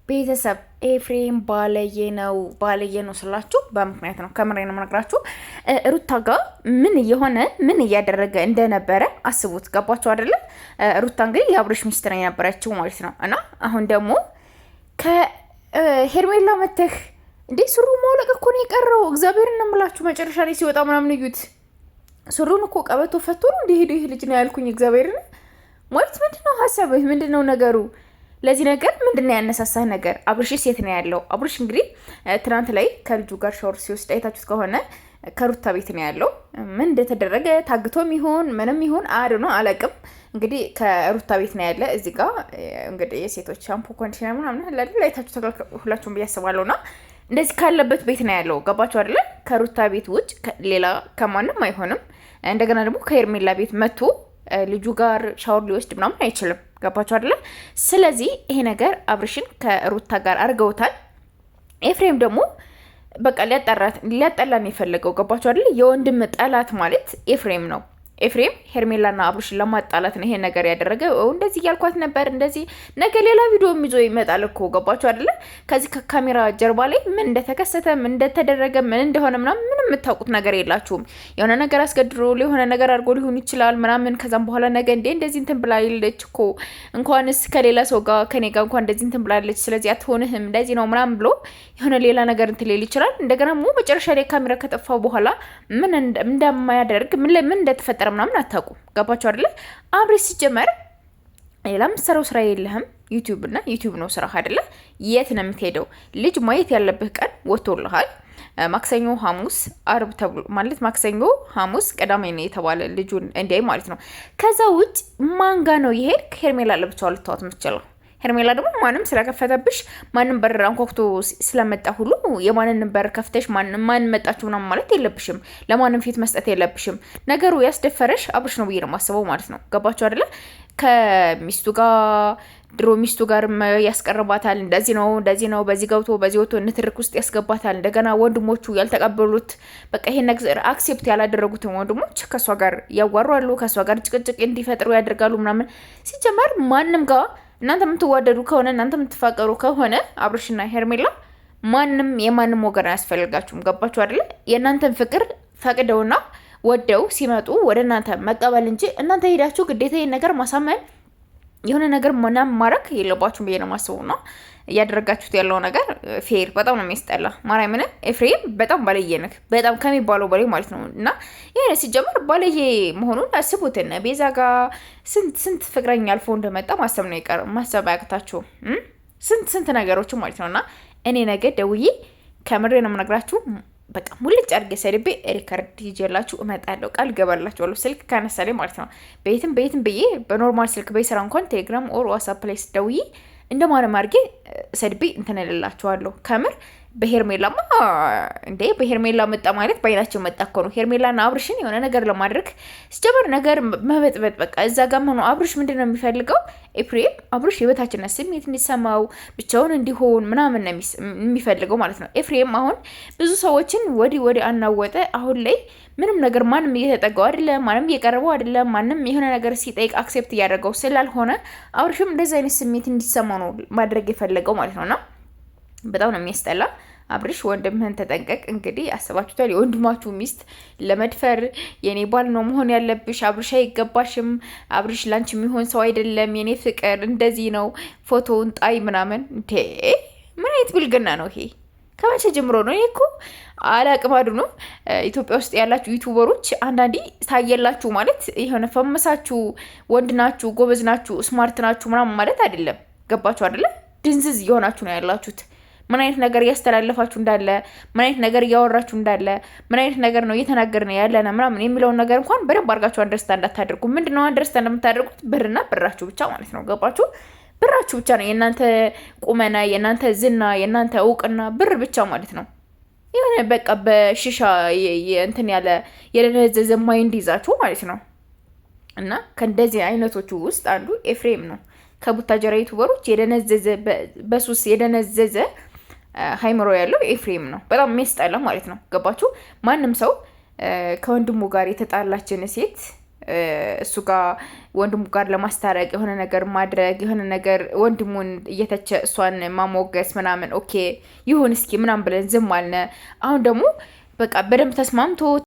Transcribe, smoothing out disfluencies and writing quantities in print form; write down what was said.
ቤተሰብ ኤፍሬም ባለየ ነው ስላችሁ በምክንያት ነው። ከምሬ ነው የምነግራችሁ። ሩታ ጋር ምን እያደረገ እንደነበረ አስቡት። ገባችሁ አይደለ? ሩታ እንግዲህ የአብርሽ ሚስት ነው የነበረችው ማለት ነው። እና አሁን ደግሞ ከሄርሜላ መተህ እንዴ ሱሩ ማውለቅ እኮ ነው የቀረው። እግዚአብሔርን ነው የምላችሁ። መጨረሻ ላይ ሲወጣ ምናምን እዩት። ሱሩን እኮ ቀበቶ ፈቶ ነው እንደሄዱ ይህ ልጅ ነው ያልኩኝ። እግዚአብሔርን ማለት ምንድነው ሀሳብህ? ምንድነው ነገሩ? ለዚህ ነገር ምንድነው ያነሳሳህ ነገር? አብርሽ ሴት ነው ያለው። አብርሽ እንግዲህ ትናንት ላይ ከልጁ ጋር ሻወር ሲወስድ አይታችሁት ከሆነ ከሩታ ቤት ነው ያለው። ምን እንደተደረገ ታግቶም ይሆን ምንም ይሆን ነው አላውቅም። እንግዲህ ከሩታ ቤት ነው ያለ። እዚህ ጋር እንግዲህ የሴቶች ሻምፖ ኮንዲሽነር ምናምን ላይ አይታችሁ ሁላችሁም ብዬ አስባለሁና እንደዚህ ካለበት ቤት ነው ያለው። ገባችሁ አይደለ? ከሩታ ቤት ውጭ ሌላ ከማንም አይሆንም። እንደገና ደግሞ ከሄርሜላ ቤት መጥቶ ልጁ ጋር ሻወር ሊወስድ ምናምን አይችልም። ገባችሁ አይደለ? ስለዚህ ይሄ ነገር አብርሽን ከሩታ ጋር አድርገውታል። ኤፍሬም ደግሞ በቃ ሊያጠላን የፈለገው። ገባችሁ አይደለ? የወንድም ጠላት ማለት ኤፍሬም ነው። ኤፍሬም ሄርሜላና አብርሽን ለማጣላት ነው ይሄን ነገር ያደረገ። እንደዚህ እያልኳት ነበር፣ እንደዚህ ነገ ሌላ ቪዲዮ ይዞ ይመጣል እኮ። ገባችሁ አይደለ? ከዚህ ከካሜራ ጀርባ ላይ ምን እንደተከሰተ ምን እንደተደረገ ምን እንደሆነ ምናምን ምንም የምታውቁት ነገር የላችሁም። የሆነ ነገር አስገድሮ የሆነ ነገር አድርጎ ሊሆን ይችላል ምናምን። ከዛም በኋላ ነገ እንደዚህ እንትን ብላለች እኮ እንኳንስ ከሌላ ሰው ጋር ከኔ ጋር እንኳን እንደዚህ እንትን ብላለች፣ ስለዚህ አትሆንህም እንደዚህ ነው ምናምን ብሎ የሆነ ሌላ ነገር እንትን ሊል ይችላል። እንደገና መጨረሻ ላይ ካሜራ ከጠፋ በኋላ ምን እንደማያደርግ ምን እንደተፈጠረ ምናምን አታውቁም። ገባችሁ አይደለ? አብሬ ሲጀመር ሌላ ምሰራው ስራ የለህም። ዩቲዩብ ነው ስራ አይደለ? የት ነው የምትሄደው? ልጅ ማየት ያለብህ ቀን ወጥቶልሃል። ማክሰኞ፣ ሐሙስ፣ አርብ ተብሎ ማለት ማክሰኞ፣ ሐሙስ፣ ቅዳሜ ነው የተባለ ልጁን እንዲያይ ማለት ነው። ከዛ ውጭ ማንጋ ነው የሄድክ? ሄርሜላ ለብቻው ልታወት የምትችለው። ሄርሜላ ደግሞ ማንም ስለከፈተብሽ ማንም በር አንኳኩቶ ስለመጣ ሁሉ የማንንም በር ከፍተሽ ማን መጣችሁ ምናምን ማለት የለብሽም። ለማንም ፊት መስጠት የለብሽም። ነገሩ ያስደፈረሽ አብርሽ ነው ብዬ ነው የማስበው ማለት ነው። ገባችሁ አይደለ? ከሚስቱ ጋር ድሮ ሚስቱ ጋር ያስቀርባታል። እንደዚህ ነው በዚህ ገብቶ በዚህ ወጥቶ ንትርክ ውስጥ ያስገባታል። እንደገና ወንድሞቹ ያልተቀበሉት በቃ ይሄን ነገር አክሴፕት ያላደረጉትን ወንድሞች ከሷ ጋር ያዋራሉ፣ ከሷ ጋር ጭቅጭቅ እንዲፈጥሩ ያደርጋሉ ምናምን። ሲጀመር ማንም ጋር እናንተ የምትዋደዱ ከሆነ እናንተ የምትፋቀሩ ከሆነ አብርሽና ሄርሜላ ማንም የማንም ወገን አያስፈልጋችሁም። ገባችሁ አይደለ? የእናንተን ፍቅር ፈቅደውና ወደው ሲመጡ ወደ እናንተ መቀበል እንጂ እናንተ ሄዳችሁ ግዴታ ይሄን ነገር ማሳመን የሆነ ነገር ምናምን ማድረግ የለባችሁም ብዬ ነው የማስበው። ነው እያደረጋችሁት ያለው ነገር ፌር በጣም ነው የሚያስጠላ። ማርያምን ኤፍሬም በጣም ባለየ ነህ፣ በጣም ከሚባለው በላይ ማለት ነው። እና ይሄ ሲጀመር ባለየ መሆኑን አስቡትና ቤዛ ጋር ስንት ፍቅረኛ አልፎ እንደመጣ ማሰብ ነው ይቀር ማሰብ አያቅታችሁ። ስንት ነገሮች ማለት ነውና እኔ ነገ ደውዬ ከምሬ ነው የምነግራችሁ። በቃ ሙልጭ አድርጌ ሰድቤ ሪከርድ ይዤላችሁ እመጣለሁ። ቃል ገባላችኋለሁ። ስልክ ካነሳለኝ ማለት ነው። ቤትም ብዬ በኖርማል ስልክ በስራ እንኳን ቴሌግራም ኦር ዋትስአፕ ላይ ስደውዬ እንደማንም አድርጌ ሰድቤ እንትን እልላችኋለሁ። ከምር በሄርሜላማ እንዴ በሄርሜላ መጣ ማለት በአይናቸው መጣ እኮ ነው። ሄርሜላና አብርሽን የሆነ ነገር ለማድረግ ሲጀመር ነገር መበጥበጥ በቃ እዛ ጋር ሆኖ አብርሽ ምንድን ነው የሚፈልገው? ኤፍሬም አብርሽ የበታችነት ስሜት እንዲሰማው ብቻውን እንዲሆን ምናምን ነው የሚፈልገው ማለት ነው። ኤፍሬም አሁን ብዙ ሰዎችን ወዲ አናወጠ። አሁን ላይ ምንም ነገር ማንም እየተጠጋው አይደለም፣ ማንም እየቀረበው አይደለም። ማንም የሆነ ነገር ሲጠይቅ አክሴፕት እያደረገው ስላልሆነ አብርሽም እንደዚህ አይነት ስሜት እንዲሰማው ነው ማድረግ የፈለገው ማለት ነውና በጣም ነው የሚያስጠላ። አብርሽ ወንድምህን ተጠንቀቅ። እንግዲህ አስባችሁታል። የወንድማችሁ ሚስት ለመድፈር የኔ ባል ነው መሆን ያለብሽ፣ አብርሽ አይገባሽም፣ አብርሽ ላንቺ የሚሆን ሰው አይደለም፣ የኔ ፍቅር እንደዚህ ነው፣ ፎቶውን ጣይ ምናምን። እንዴ ምን አይነት ብልግና ነው ይሄ? ከመቼ ጀምሮ ነው? እኔ እኮ አላቅማዱ ነው። ኢትዮጵያ ውስጥ ያላችሁ ዩቱበሮች አንዳንዴ ታየላችሁ ማለት የሆነ ፈመሳችሁ ወንድ ናችሁ፣ ጎበዝ ናችሁ፣ ስማርት ናችሁ ምናምን ማለት አይደለም። ገባችሁ አይደለ? ድንዝዝ እየሆናችሁ ነው ያላችሁት። ምን አይነት ነገር እያስተላለፋችሁ እንዳለ፣ ምን አይነት ነገር እያወራችሁ እንዳለ፣ ምን አይነት ነገር ነው እየተናገርን ያለና ምናምን የሚለውን ነገር እንኳን በደንብ አድርጋችሁ አንደርስታንድ እንዳታደርጉ። ምንድነው አንደርስታንድ የምታደርጉት? ብርና ብራችሁ ብቻ ማለት ነው። ገባችሁ? ብራችሁ ብቻ ነው የእናንተ ቁመና፣ የእናንተ ዝና፣ የእናንተ እውቅና ብር ብቻ ማለት ነው። የሆነ በቃ በሽሻ እንትን ያለ የደነዘዘ ማይንድ ይዛችሁ ማለት ነው። እና ከእንደዚህ አይነቶቹ ውስጥ አንዱ ኤፍሬም ነው። ከቡታጀራ ዩቱበሮች የደነዘዘ በሱስ የደነዘዘ ሃይምሮ ያለው ኤፍሬም ነው። በጣም የሚያስጠላ ማለት ነው። ገባችሁ? ማንም ሰው ከወንድሙ ጋር የተጣላችን ሴት እሱ ጋር ወንድሙ ጋር ለማስታረቅ የሆነ ነገር ማድረግ የሆነ ነገር ወንድሙን እየተቸ እሷን ማሞገስ ምናምን ኦኬ ይሁን እስኪ ምናምን ብለን ዝም አልነ። አሁን ደግሞ በቃ በደንብ ተስማምቶ